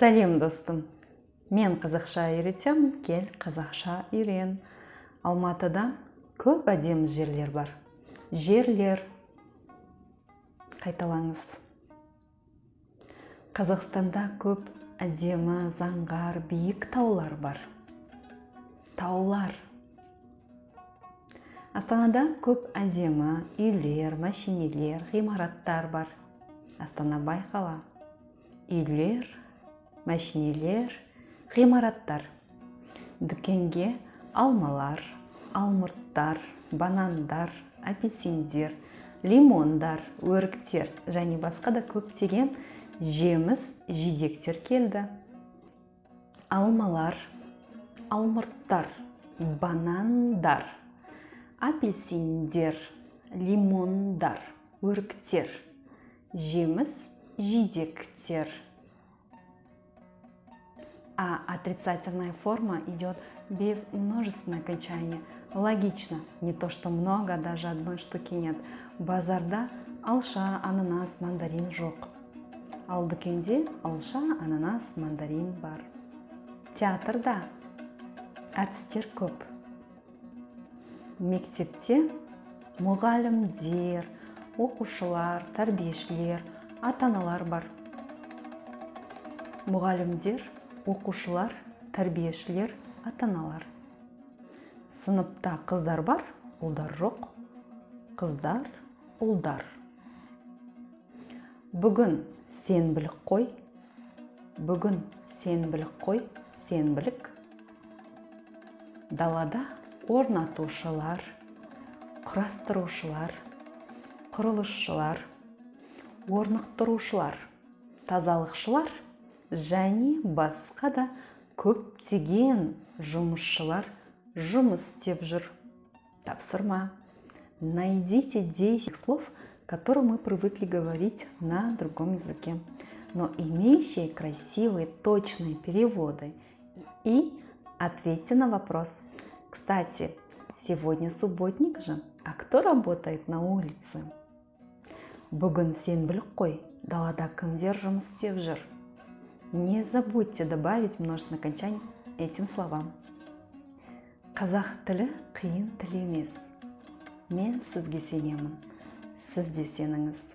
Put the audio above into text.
Сәлем достым. Мен қазақша үйретемін, кел қазақша үйрен. Алматыда көп әдемі жерлер бар. Жерлер. Қайталаңыз. Қазақстанда көп әдемі заңғар, биік таулар бар. Таулар. Астанада көп әдемі үйлер, машинелер, ғимараттар бар. Астана байқала. Үйлер, машинелер, ғимараттар. Дүкенге алмалар, алмұрттар, банандар, апельсиндер, лимондар, өріктер және басқа да көптеген жеміс жидектер келді. Алмалар, алмұрттар, банандар, апельсиндер, лимондар, өріктер, жеміс жидектер. А отрицательная форма идет без множественного окончания. Логично, не то что много, даже одной штуки нет. Базарда алша, ананас, мандарин жоқ. Ал дүкенде алша, ананас, мандарин бар. Театрда әртістер көп. Мектепте мұғалімдер, оқушылар, тәрбиешілер, ата-аналар бар. Мұғалімдер, оқушылар, тәрбиешілер, ата-аналар. Сыныпта қыздар бар, ұлдар жоқ. Қыздар, ұлдар. Бүгін сенбілік қой. Бүгін сенбілік қой, сенбілік. Далада орнатушылар, құрастырушылар, құрылысшылар, орнықтырушылар, тазалықшылар және басқа да көптеген жұмысшылар жұмыс істеп жүр. Тапсырма. Найдите 10 слов, которые мы привыкли говорить на другом языке, но имеющие красивые, точные переводы. И ответьте на вопрос. Кстати, сегодня субботник же, а кто работает на улице? Бүгін сенбілік қой, далада кімдер жұмыс істеп жүр? Не забудьте добавить множественное окончание этим словам. Қазақ тілі қиын тіл емес. Мен сізге сенемін. Сіз де сеніңіз.